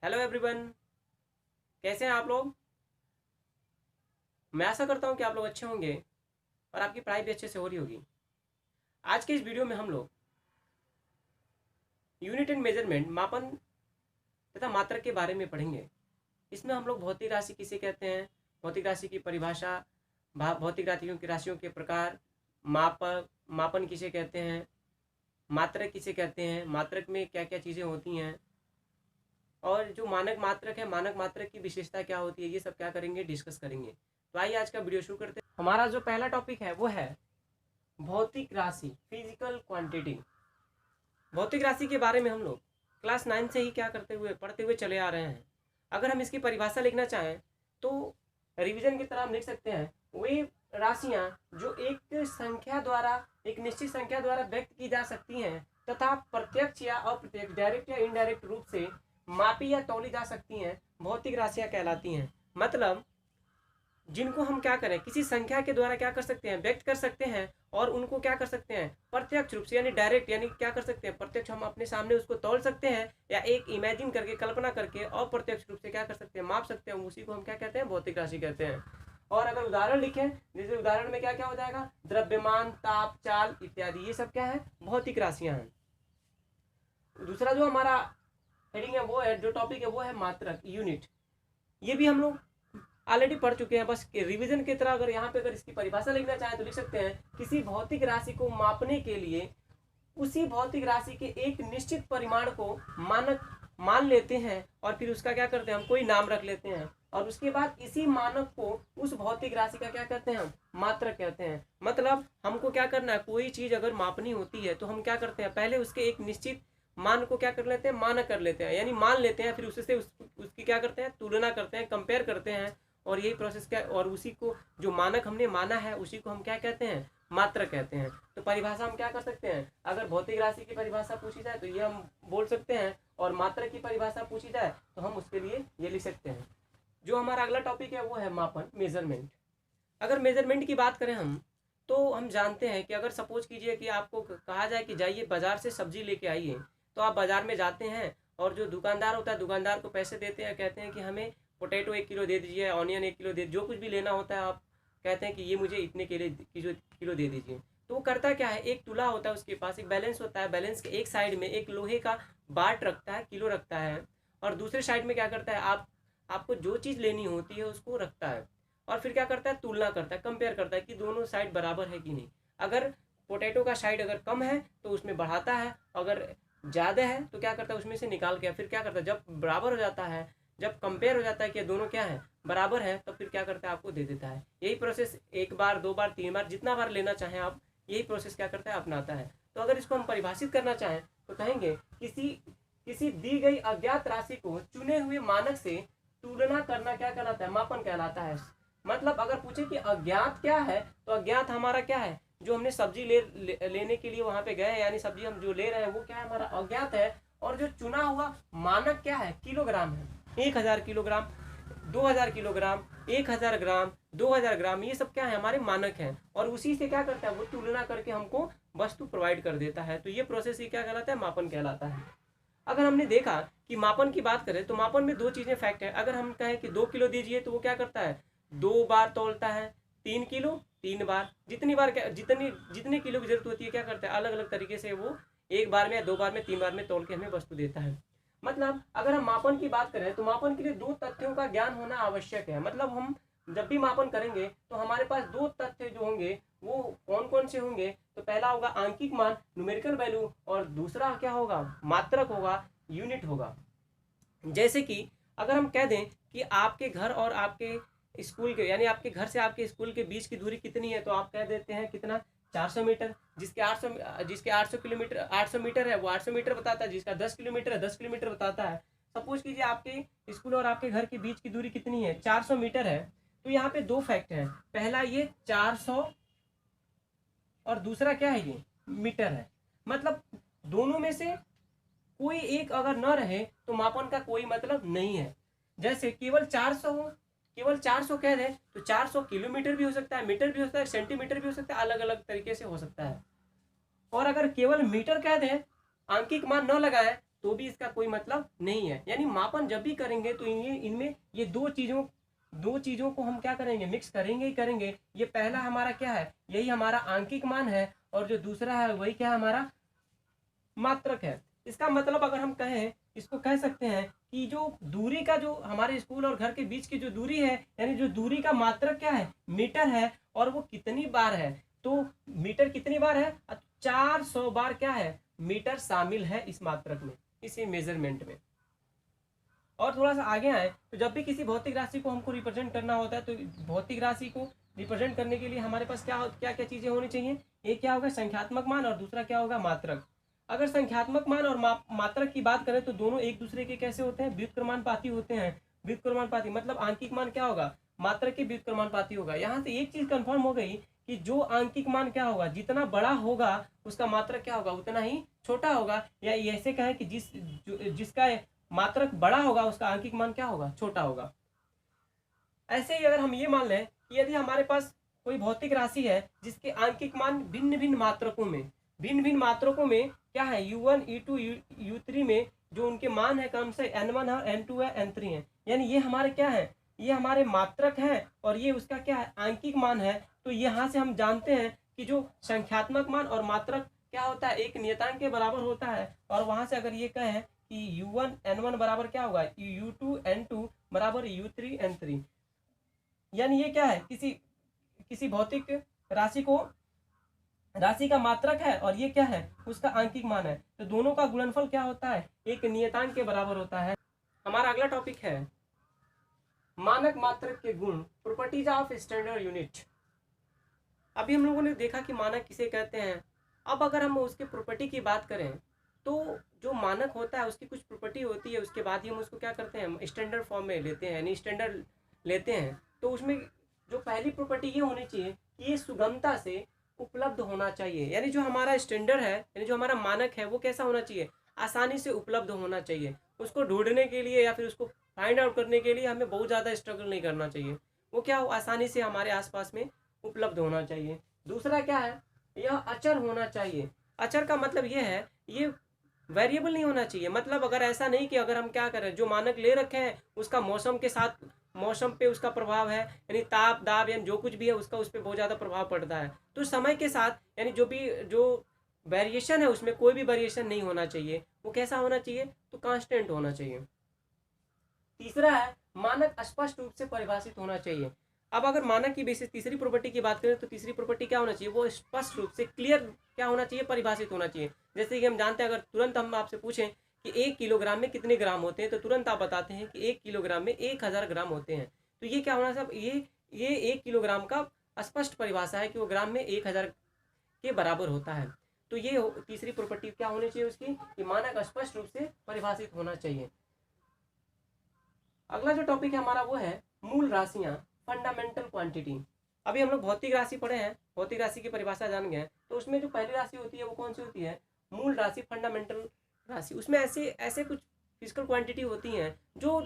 Hello everyone, कैसे हैं आप लोग। मैं आशा करता हूं कि आप लोग अच्छे होंगे और आपकी पढ़ाई भी अच्छे से हो रही होगी। आज के इस वीडियो में हम लोग यूनिट एंड मेजरमेंट, मापन तथा मात्रक के बारे में पढ़ेंगे। इसमें हम लोग भौतिक राशि किसे कहते हैं, भौतिक राशि की परिभाषा, भौतिक राशियों के प्रकार, मापन किसे कहते हैं, मात्रक किसे कहते हैं, मात्रक में क्या क्या चीज़ें होती हैं, और जो मानक मात्रक है, मानक मात्रक की विशेषता क्या होती है, ये सब क्या करेंगे, डिस्कस करेंगे। तो आइए आज का वीडियो शुरू करते हैं। हमारा जो पहला टॉपिक है वो है भौतिक राशि, फिजिकल क्वांटिटी। भौतिक राशि के बारे में हम लोग क्लास 9 से ही क्या करते हुए पढ़ते हुए चले आ रहे हैं। अगर हम इसकी परिभाषा लिखना चाहें तो रिवीजन की तरह हम लिख सकते हैं, वे राशियां जो एक संख्या द्वारा, एक निश्चित संख्या द्वारा व्यक्त की जा सकती हैं तथा प्रत्यक्ष या अप्रत्यक्ष, डायरेक्ट या इनडायरेक्ट रूप से मापी या तौली जा सकती हैं, भौतिक राशियां कहलाती हैं। मतलब जिनको हम क्या करें, किसी संख्या के द्वारा क्या कर सकते हैं, व्यक्त कर सकते हैं, और उनको क्या कर सकते हैं, प्रत्यक्ष रूप से यानी डायरेक्ट, यानी क्या कर सकते हैं, प्रत्यक्ष हम अपने सामने उसको तौल सकते हैं, या एक इमेजिन करके, कल्पना करके अप्रत्यक्ष रूप से क्या कर सकते हैं, माप सकते हैं। उसी को हम क्या कहते हैं, भौतिक राशि कहते हैं। और अगर उदाहरण लिखें, जैसे उदाहरण में क्या क्या हो जाएगा, द्रव्यमान, ताप, चाल इत्यादि, ये सब क्या है, भौतिक राशियां हैं। दूसरा जो हमारा हेडिंग है वो है, जो टॉपिक है वो है मात्रक, यूनिट। ये भी हम लोग ऑलरेडी पढ़ चुके हैं, बस रिवीजन की तरह। अगर यहाँ पे अगर इसकी परिभाषा लिखना चाहें तो लिख सकते हैं, किसी भौतिक राशि को मापने के लिए उसी भौतिक राशि के एक निश्चित परिमाण को मानक मान लेते हैं, और फिर उसका क्या करते हैं, हम कोई नाम रख लेते हैं, और उसके बाद इसी मानक को उस भौतिक राशि का क्या कहते हैं, हम मात्रक कहते हैं। मतलब हमको क्या करना है, कोई चीज अगर मापनी होती है तो हम क्या करते हैं, पहले उसके एक निश्चित मान को क्या कर लेते हैं, मानक कर लेते हैं, यानी मान लेते हैं, फिर उससे उसकी क्या करते हैं, तुलना करते हैं, कंपेयर करते हैं, और यही प्रोसेस क्या, और उसी को जो मानक हमने माना है उसी को हम क्या कहते हैं, मात्रक कहते हैं। तो परिभाषा हम क्या कर सकते हैं, अगर भौतिक राशि की परिभाषा पूछी जाए तो ये हम बोल सकते हैं, और मात्रक की परिभाषा पूछी जाए तो हम उसके लिए ये लिख सकते हैं। जो हमारा अगला टॉपिक है वो है मापन, मेजरमेंट। अगर मेजरमेंट की बात करें हम, तो हम जानते हैं कि अगर सपोज कीजिए कि आपको कहा जाए कि जाइए बाजार से सब्जी लेके आइए, तो आप बाजार में जाते हैं, और जो दुकानदार होता है, दुकानदार को पैसे देते हैं, कहते हैं कि हमें पोटैटो 1 किलो दे दीजिए, ऑनियन 1 किलो दे, जो कुछ भी लेना होता है आप कहते हैं कि ये मुझे इतने किलो दे दीजिए। तो वो करता क्या है, एक तुला होता है उसके पास, एक बैलेंस होता है, बैलेंस के एक साइड में एक लोहे का बाट रखता है, किलो रखता है, और दूसरे साइड में क्या करता है, आपको जो चीज़ लेनी होती है उसको रखता है, और फिर क्या करता है, तुलना करता है, कंपेयर करता है कि दोनों साइड बराबर है कि नहीं। अगर पोटैटो का साइड अगर कम है तो उसमें बढ़ाता है, अगर ज़्यादा है तो क्या करता है, उसमें से निकाल के फिर क्या करता है, जब बराबर हो जाता है, जब कंपेयर हो जाता है कि दोनों क्या है, बराबर है, तो फिर क्या करता है, आपको दे देता है। यही प्रोसेस एक बार, दो बार, तीन बार, जितना बार लेना चाहें आप, यही प्रोसेस क्या करता है, अपनाता है। तो अगर इसको हम परिभाषित करना चाहें तो कहेंगे, किसी किसी दी गई अज्ञात राशि को चुने हुए मानक से तुलना करना क्या कहलाता है, मापन कहलाता है। मतलब अगर पूछे कि अज्ञात क्या है, तो अज्ञात हमारा क्या है, जो हमने सब्जी लेने के लिए वहां पे गए, यानी सब्जी हम जो ले रहे हैं वो क्या है, हमारा अज्ञात है। और जो चुना हुआ मानक क्या है, किलोग्राम है, 1000 किलोग्राम, 2000 किलोग्राम, 1000 ग्राम, 2000 ग्राम, ये सब क्या है, हमारे मानक हैं, और उसी से क्या करता है, वो तुलना करके हमको वस्तु प्रोवाइड कर देता है। तो ये प्रोसेस ही क्या कहलाता है, मापन कहलाता है। अगर हमने देखा कि मापन की बात करें तो मापन में दो चीजें फैक्ट है। अगर हम कहें कि 2 किलो दीजिए तो वो क्या करता है, 2 बार तोलता है, 3 किलो 3 बार, जितनी बार जितने किलो की जरूरत होती है क्या करता है, अलग अलग तरीके से वो एक बार में, 2 बार में, 3 बार में तोल के हमें वस्तु देता है। मतलब अगर हम मापन की बात करें तो मापन के लिए दो तथ्यों का ज्ञान होना आवश्यक है। मतलब हम जब भी मापन करेंगे तो हमारे पास दो तथ्य जो होंगे वो कौन कौन से होंगे, तो पहला होगा आंकिक मान, न्यूमेरिकल वैल्यू, और दूसरा क्या होगा, मात्रक होगा, यूनिट होगा। जैसे कि अगर हम कह दें कि आपके घर और आपके स्कूल के, यानी आपके घर से आपके स्कूल के बीच की दूरी कितनी है, तो आप कह देते हैं कितना, 400 मीटर। जिसके 800 किलोमीटर, 800 मीटर है वो 800 मीटर बताता है, जिसका 10 किलोमीटर है 10 किलोमीटर बताता है। सपोज कीजिए आपके स्कूल और आपके घर के बीच की दूरी कितनी है, 400 मीटर है। तो यहाँ पे दो फैक्ट है, पहला ये 400, और दूसरा क्या है, ये मीटर है। मतलब दोनों में से कोई एक अगर न रहे तो मापन का कोई मतलब नहीं है। जैसे केवल 400 हो, केवल 400 कह दें तो 400 किलोमीटर भी हो सकता है, मीटर भी हो सकता है, सेंटीमीटर भी हो सकता है, अलग अलग तरीके से हो सकता है। और अगर केवल मीटर कह दें, आंकिक मान न लगाए, तो भी इसका कोई मतलब नहीं है। यानी मापन जब भी करेंगे तो इनमें ये दो चीज़ों को हम क्या करेंगे, मिक्स करेंगे ही करेंगे। ये पहला हमारा क्या है, यही हमारा आंकिक मान है, और जो दूसरा है वही क्या है, हमारा मात्रक है। इसका मतलब अगर हम कहें, इसको कह सकते हैं कि जो दूरी का, जो हमारे स्कूल और घर के बीच की जो दूरी है, यानी जो दूरी का मात्रक क्या है, मीटर है, और वो कितनी बार है, तो मीटर कितनी बार है, 400 बार क्या है, मीटर शामिल है इस मात्रक में, इसी मेजरमेंट में। और थोड़ा सा आगे आए तो जब भी किसी भौतिक राशि को हमको रिप्रेजेंट करना होता है, तो भौतिक राशि को रिप्रेजेंट करने के लिए हमारे पास क्या क्या क्या चीज़ें होनी चाहिए, एक क्या होगा संख्यात्मक मान, और दूसरा क्या होगा मात्रक। अगर संख्यात्मक मान और मात्रक की बात करें तो दोनों एक दूसरे के कैसे होते हैं, व्युत्क्रमानुपाती होते हैं। व्युत्क्रमानुपाती मतलब आंकिक मान क्या होगा, मात्रक के व्युत्क्रमानुपाती होगा। यहाँ से एक चीज कंफर्म हो गई कि जो आंकिक मान क्या होगा, जितना बड़ा होगा उसका मात्रक क्या होगा, उतना ही छोटा होगा। या ऐसे कहें कि जिसका मात्रक बड़ा होगा उसका आंकिक मान क्या होगा, छोटा होगा। ऐसे ही अगर हम ये मान लें कि यदि हमारे पास कोई भौतिक राशि है जिसके आंकिक मान भिन्न भिन्न मात्रकों में क्या है, u1 u2 u3 में जो उनके मान है कम से n1 है, n2 है, n3 है, यानी ये हमारे क्या है, ये हमारे मात्रक है और ये उसका क्या है, आंकिक मान है। तो यहाँ से हम जानते हैं कि जो संख्यात्मक मान और मात्रक क्या होता है, एक नियतांक के बराबर होता है। और वहां से अगर ये कहें कि u1 n1 बराबर क्या होगा, u2 n2 बराबर u3 n3, यानी ये क्या है, किसी भौतिक राशि का मात्रक है और ये क्या है, उसका आंकिक मान है। तो दोनों का गुणनफल क्या होता है, एक नियतांक के बराबर होता है। हमारा अगला टॉपिक है मानक मात्रक के गुण, प्रॉपर्टीज ऑफ स्टैंडर्ड यूनिट। अभी हम लोगों ने देखा कि मानक किसे कहते हैं। अब अगर हम उसके प्रॉपर्टी की बात करें तो जो मानक होता है उसकी कुछ प्रॉपर्टी होती है, उसके बाद ही हम उसको क्या करते हैं, स्टैंडर्ड फॉर्म में लेते हैं, यानी स्टैंडर्ड लेते हैं। तो उसमें जो पहली प्रॉपर्टी ये होनी चाहिए कि ये सुगमता से उपलब्ध होना चाहिए। यानी जो हमारा स्टैंडर्ड है, यानी जो हमारा मानक है, वो कैसा होना चाहिए, आसानी से उपलब्ध होना चाहिए। उसको ढूंढने के लिए या फिर उसको फाइंड आउट करने के लिए हमें बहुत ज़्यादा स्ट्रगल नहीं करना चाहिए। वो क्या हो, आसानी से हमारे आसपास में उपलब्ध होना चाहिए। दूसरा क्या है, यह अचर होना चाहिए। अचर का मतलब ये है, ये वेरिएबल नहीं होना चाहिए। मतलब अगर ऐसा नहीं कि अगर हम क्या करें, जो मानक ले रखे हैं उसका मौसम पे उसका प्रभाव है, यानी ताप दाब यानी जो कुछ भी है उसका उस पर बहुत ज़्यादा प्रभाव पड़ता है। तो समय के साथ यानी जो वेरिएशन है उसमें कोई भी वेरिएशन नहीं होना चाहिए। वो कैसा होना चाहिए, तो कांस्टेंट होना चाहिए। तीसरा है मानक स्पष्ट रूप से परिभाषित होना चाहिए। अब अगर मानक की बेसिस तीसरी प्रॉपर्टी की बात करें तो तीसरी प्रॉपर्टी क्या होना चाहिए, वो स्पष्ट रूप से क्लियर क्या होना चाहिए, परिभाषित होना चाहिए। जैसे कि हम जानते हैं, अगर तुरंत हम आपसे पूछें कि 1 किलोग्राम में कितने ग्राम होते हैं, तो तुरंत आप बताते हैं कि 1 किलोग्राम में 1000 ग्राम होते हैं। तो ये क्या होना सब, ये 1 किलोग्राम का स्पष्ट परिभाषा है कि वो ग्राम में 1000 के बराबर होता है। तो ये तीसरी प्रॉपर्टी क्या होनी चाहिए उसकी, कि मानक स्पष्ट रूप से परिभाषित होना चाहिए। अगला जो टॉपिक है हमारा वो है मूल राशियां, फंडामेंटल क्वांटिटी। अभी हम लोग भौतिक राशि पढ़े हैं, भौतिक राशि की परिभाषा जान गए हैं। तो उसमें जो पहली राशि होती है वो कौन सी होती है, मूल राशि, फंडामेंटल राशि। उसमें ऐसे कुछ फिजिकल क्वांटिटी होती हैं जो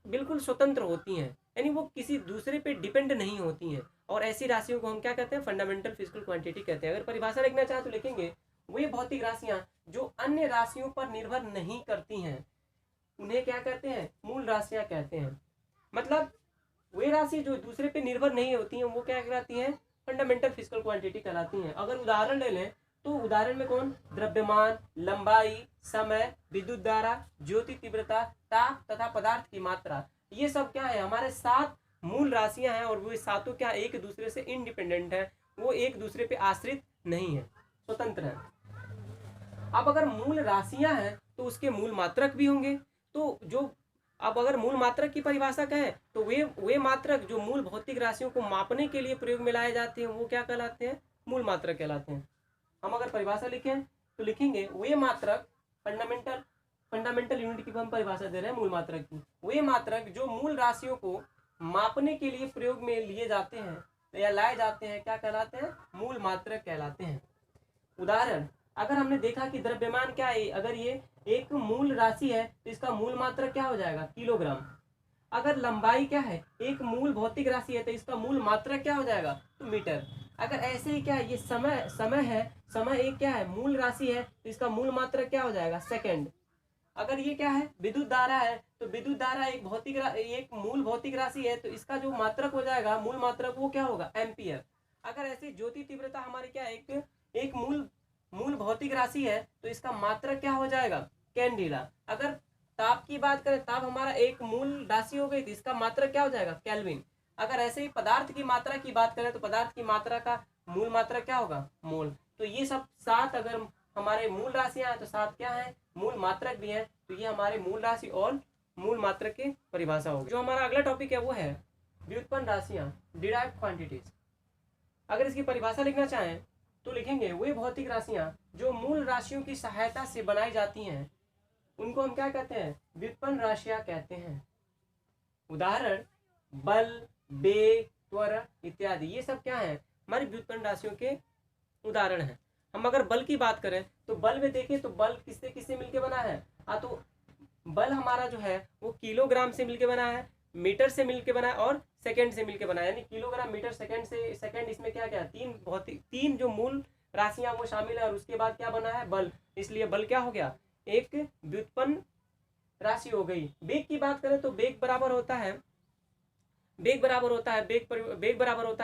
बिल्कुल स्वतंत्र होती हैं, यानी वो किसी दूसरे पे डिपेंड नहीं होती हैं। और ऐसी राशियों को हम क्या कहते हैं, फंडामेंटल फिजिकल क्वांटिटी कहते हैं। अगर परिभाषा लिखना चाहें तो लिखेंगे, वे भौतिक राशियां जो अन्य राशियों पर निर्भर नहीं करती हैं उन्हें क्या कहते हैं, मूल राशियां कहते हैं। मतलब वे राशि जो दूसरे पे निर्भर नहीं होती हैं वो क्या कहलाती हैं, फंडामेंटल फिजिकल क्वांटिटी कहलाती हैं। अगर उदाहरण ले लें तो उदाहरण में कौन, द्रव्यमान, लंबाई, समय, विद्युत धारा, ज्योति तीव्रता, ताप तथा पदार्थ की मात्रा, ये सब क्या है, हमारे 7 मूल राशियां हैं। और वो सातों क्या एक दूसरे से इंडिपेंडेंट है, वो एक दूसरे पे आश्रित नहीं है, स्वतंत्र है। अब अगर मूल राशियां हैं तो उसके मूल मात्रक भी होंगे। तो जो अब अगर मूल मात्रक की परिभाषा कहें तो वे मात्रक जो मूल भौतिक राशियों को मापने के लिए प्रयोग में लाए जाते हैं वो क्या कहलाते हैं, मूल मात्रक कहलाते हैं। हम अगर परिभाषा लिखें तो लिखेंगे, वे मात्रक, फंडामेंटल यूनिट की हम परिभाषा दे रहे हैं मूल मात्रक की, वे मात्रक जो मूल राशियों को मापने के लिए प्रयोग में लिए जाते हैं या लाए जाते हैं क्या कहलाते हैं, मूल मात्रक कहलाते हैं। उदाहरण, अगर हमने देखा कि द्रव्यमान क्या है, अगर ये एक मूल राशि है तो इसका मूल मात्रक क्या हो जाएगा, किलोग्राम। अगर लंबाई क्या है, एक मूल भौतिक राशि है तो इसका मूल मात्रक क्या हो जाएगा, तो मीटर। अगर ऐसे ही क्या है, ये समय है, समय एक क्या है, मूल राशि है तो इसका मूल मात्रक क्या हो जाएगा, सेकंड। अगर ये क्या है, विद्युत धारा है, तो विद्युत धारा एक मूल भौतिक राशि है, तो इसका जो मात्रक हो जाएगा, मूल मात्रक, वो क्या होगा, एम्पियर। अगर ऐसी ज्योति तीव्रता हमारी क्या है, एक मूल भौतिक राशि है, तो इसका मात्रक क्या हो जाएगा, कैंडिला। अगर ताप की बात करें, ताप हमारा एक मूल राशि हो गई, तो इसका मात्रक क्या हो जाएगा, केल्विन। अगर ऐसे ही पदार्थ की मात्रा की बात करें, तो पदार्थ की मात्रा का मूल मात्रक क्या होगा, मोल। तो ये सब 7 अगर हमारे मूल राशियां हैं, तो 7 क्या है, मूल मात्रक भी है। तो ये हमारे मूल राशि और मूल मात्रक की परिभाषा होगी। जो हमारा अगला टॉपिक है वो है व्युत्पन्न राशियां, डिराइव्ड क्वांटिटीज। अगर इसकी परिभाषा लिखना चाहें तो लिखेंगे, वे भौतिक राशियां जो मूल राशियों की सहायता से बनाई जाती हैं, उनको हम क्या कहते हैं, व्युत्पन्न राशियां कहते हैं। उदाहरण, बल, वेग, त्वरण इत्यादि, ये सब क्या है, हमारी व्युत्पन्न राशियों के उदाहरण हैं। हम अगर बल की बात करें, तो बल में देखें तो बल किससे किससे मिलके बना है, तो बल हमारा जो है वो किलोग्राम से मिलके बना है, मीटर से मिलके बना है और सेकंड से मिलके बना है। यानी किलोग्राम, मीटर, सेकंड, इसमें क्या क्या तीन जो मूल राशियां वो शामिल है, और उसके बाद क्या बना है, बल। इसलिए बल क्या हो गया, एक व्युत्पन्न राशि हो गई। वेग की बात करें तो वेग बराबर होता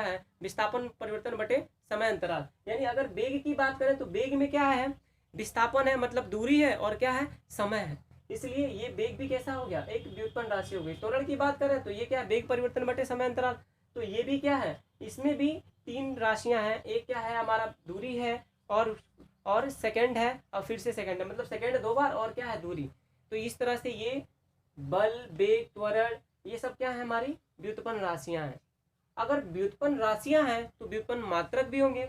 है विस्थापन परिवर्तन बटे समय अंतराल। यानी अगर वेग की बात करें तो वेग में क्या है, विस्थापन है, मतलब दूरी है, और क्या है, समय है। इसलिए ये वेग भी कैसा हो गया, एक व्युत्पन्न राशि हो गई। त्वरण की बात करें तो ये क्या है, वेग परिवर्तन बटे समय अंतराल। तो ये भी क्या है, इसमें भी 3 राशियां हैं। एक क्या है हमारा, दूरी है, और सेकंड है, और फिर से सेकंड है, मतलब सेकंड 2 बार, और क्या है, दूरी। तो इस तरह से ये बल, वेग, त्वरण, ये सब क्या है, हमारी व्युत्पन्न राशियां हैं। अगर व्युत्पन्न राशियां हैं तो व्युत्पन्न मात्रक भी होंगे।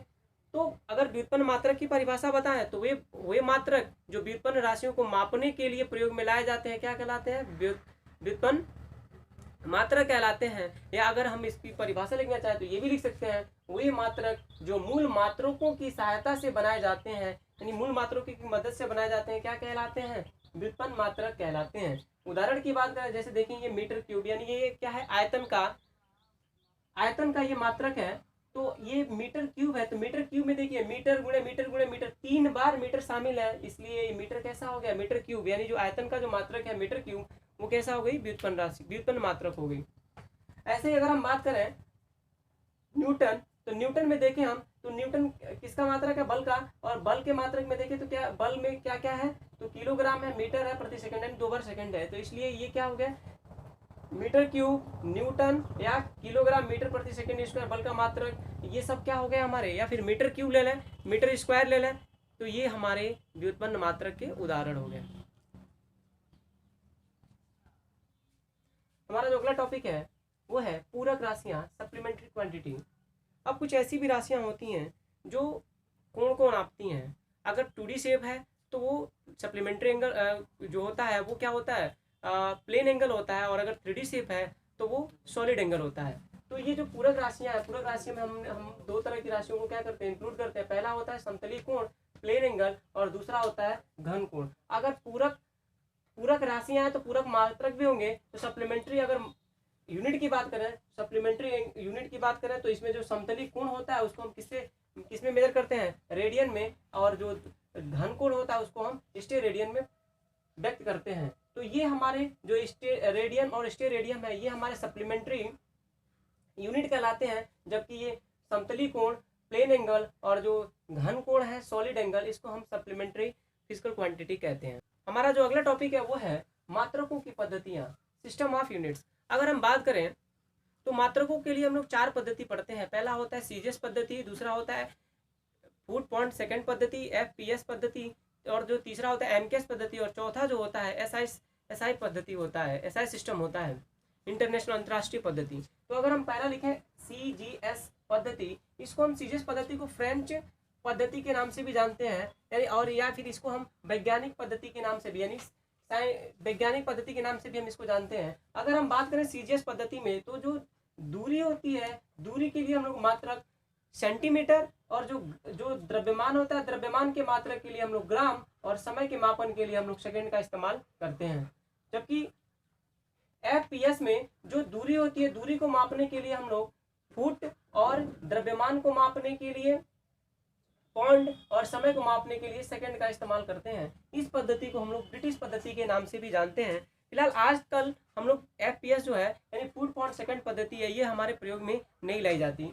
तो अगर व्युत्पन्न मात्रक की परिभाषा बताएं तो वे मात्रक जो व्युत्पन्न राशियों को मापने के लिए प्रयोग में लाए जाते हैं, क्या कहलाते हैं, व्युत्पन्न मात्रक कहलाते हैं। या अगर हम इसकी परिभाषा लिखना चाहें तो ये भी लिख सकते हैं, वे मात्रक जो मूल मात्रकों की सहायता से बनाए जाते हैं, यानी मूल मात्रकों की मदद से बनाए जाते हैं, क्या कहलाते हैं, व्युत्पन्न मात्रक कहलाते हैं। उदाहरण की बात करें, जैसे देखेंगे मीटर क्यूब, यानी ये क्या है, आयतन का ये मात्रक है। तो ये मीटर क्यूब है, तो मीटर क्यूब में देखिए मीटर गुणे मीटर गुणे मीटर, 3 बार मीटर शामिल है, इसलिए ये मीटर कैसा हो गया, मीटर क्यूब। यानी जो आयतन का जो मात्रक है मीटर क्यूब, वो कैसा हो गई, व्युत्पन्न राशि, व्युत्पन्न मात्रक हो गई। ऐसे ही अगर हम बात करें न्यूटन, तो न्यूटन में देखें हम, तो न्यूटन किसका मात्रक है, बल का। और बल के मात्रक में देखें तो क्या, बल में क्या क्या है, तो किलोग्राम है, मीटर है, प्रति सेकंड है, 2 बार सेकंड है। तो इसलिए ये क्या हो गया, मीटर क्यूब, न्यूटन या किलोग्राम मीटर प्रति सेकंड स्क्वायर, बल का मात्रक, ये सब क्या हो गया हमारे। या फिर मीटर क्यूब ले लें, मीटर स्क्वायर ले लें, तो ये हमारे व्युत्पन्न मात्रक के उदाहरण हो गए। हमारा जो अगला टॉपिक है वो है पूरक राशियां, सप्लीमेंट्री क्वांटिटी। अब कुछ ऐसी भी राशियां होती हैं जो कोण को नापती हैं। अगर 2D शेप है तो वो सप्लीमेंट्री एंगल जो होता है वो क्या होता है, प्लेन एंगल होता है। और अगर 3D शेप है तो वो सॉलिड एंगल होता है। तो ये जो पूरक राशियां हैं, पूरक राशियों में हम 2 तरह की राशियों को क्या करते हैं, इंक्लूड करते हैं। पहला होता है समतली कोण, प्लेन एंगल, और दूसरा होता है घन कोण। अगर पूरक राशियां हैं तो पूरक मात्रक भी होंगे। तो सप्लीमेंट्री, अगर यूनिट की बात करें, सप्लीमेंट्री यूनिट की बात करें, तो इसमें जो समतली कोण होता है उसको हम किसमें मेजर करते हैं, रेडियन में। और जो घन कोण होता है उसको हम स्टेरेडियन में व्यक्त करते हैं। तो ये हमारे जो रेडियन और स्टेरेडियन है, ये हमारे सप्लीमेंट्री यूनिट कहलाते हैं। जबकि ये समतली कोण, प्लेन एंगल, और जो घन कोण है, सॉलिड एंगल, इसको हम सप्लीमेंट्री फिजिकल क्वांटिटी कहते हैं। हमारा जो अगला टॉपिक है वो है मात्रकों की पद्धतियां, सिस्टम ऑफ यूनिट्स। अगर हम बात करें तो मात्रकों के लिए हम लोग 4 पद्धति पढ़ते हैं। पहला होता है सीजीएस पद्धति, दूसरा होता है फुट पॉइंट सेकंड पद्धति, एफपीएस पद्धति, और जो तीसरा होता है एमकेएस पद्धति, और चौथा जो होता है एसआई पद्धति होता है, एसआई सिस्टम होता है, इंटरनेशनल अंतरराष्ट्रीय पद्धति। तो अगर हम पहला लिखें सीजीएस पद्धति, इसको हम सीजीएस पद्धति को फ्रेंच पद्धति के नाम से भी जानते हैं, यानी, और या फिर इसको हम वैज्ञानिक पद्धति के नाम से भी, यानी वैज्ञानिक पद्धति के नाम से भी हम इसको जानते हैं। अगर हम बात करें सीजीएस पद्धति में, तो जो दूरी होती है, दूरी के लिए हम लोग मात्रक सेंटीमीटर, और जो द्रव्यमान होता है, द्रव्यमान के मात्रक के लिए हम लोग ग्राम, और समय के मापन के लिए हम लोग सेकंड का इस्तेमाल करते हैं। जबकि एफपीएस में जो दूरी होती है, दूरी को मापने के लिए हम लोग फुट, और द्रव्यमान को मापने के लिए पॉइंट और समय को मापने के लिए सेकंड का इस्तेमाल करते हैं। इस पद्धति को हम लोग ब्रिटिश पद्धति के नाम से भी जानते हैं। फिलहाल आजकल हम लोग FPS जो है यानी फुट पर सेकंड पद्धति है, ये हमारे प्रयोग में नहीं लाई जाती।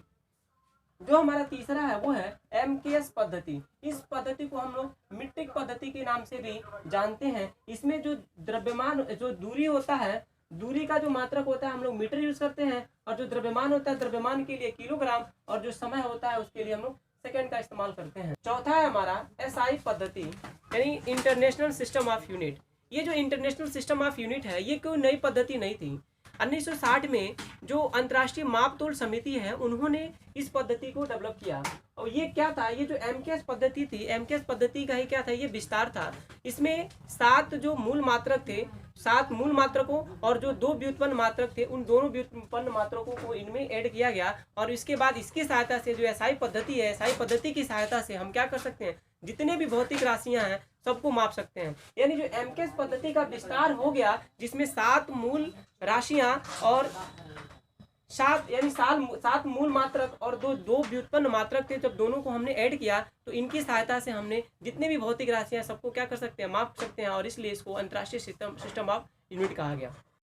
जो हमारा तीसरा है वो है MKS पद्धति। इस पद्धति को हम लोग मीट्रिक पद्धति के नाम से भी जानते हैं। इसमें जो द्रव्यमान जो दूरी होता है, दूरी का जो मात्रक होता है हम लोग मीटर यूज करते हैं, और जो द्रव्यमान होता है द्रव्यमान के लिए किलोग्राम, और जो समय होता है उसके लिए हम लोग सेकंड का इस्तेमाल करते हैं। चौथा है हमारा SI पद्धति यानी इंटरनेशनल सिस्टम ऑफ यूनिट। ये जो इंटरनेशनल सिस्टम ऑफ यूनिट है ये कोई नई पद्धति नहीं थी। 1960 में जो अंतर्राष्ट्रीय मापतोल समिति है उन्होंने इस पद्धति को डेवलप किया। और ये क्या था, ये जो MKS पद्धति थी, MKS पद्धति का ही क्या था, ये विस्तार था। इसमें 7 जो मूल मात्रक थे, 7 मूल मात्रकों और जो 2 व्युत्पन्न मात्रक थे, उन दोनों व्युत्पन्न मात्रकों को इनमें ऐड किया गया। और इसके बाद इसकी सहायता से जो SI पद्धति है, SI पद्धति की सहायता से हम क्या कर सकते हैं, जितने भी भौतिक राशियां हैं सबको माप सकते हैं। यानी जो MKS पद्धति का विस्तार हो गया, जिसमें 7 मूल राशियां और 7 मूल मात्रक और दो व्युत्पन्न मात्रक थे, जब दोनों को हमने ऐड किया तो इनकी सहायता से हमने जितने भी भौतिक राशियां सबको क्या कर सकते हैं, माप सकते हैं। और इसलिए इसको अंतर्राष्ट्रीय सिस्टम ऑफ यूनिट कहा गया।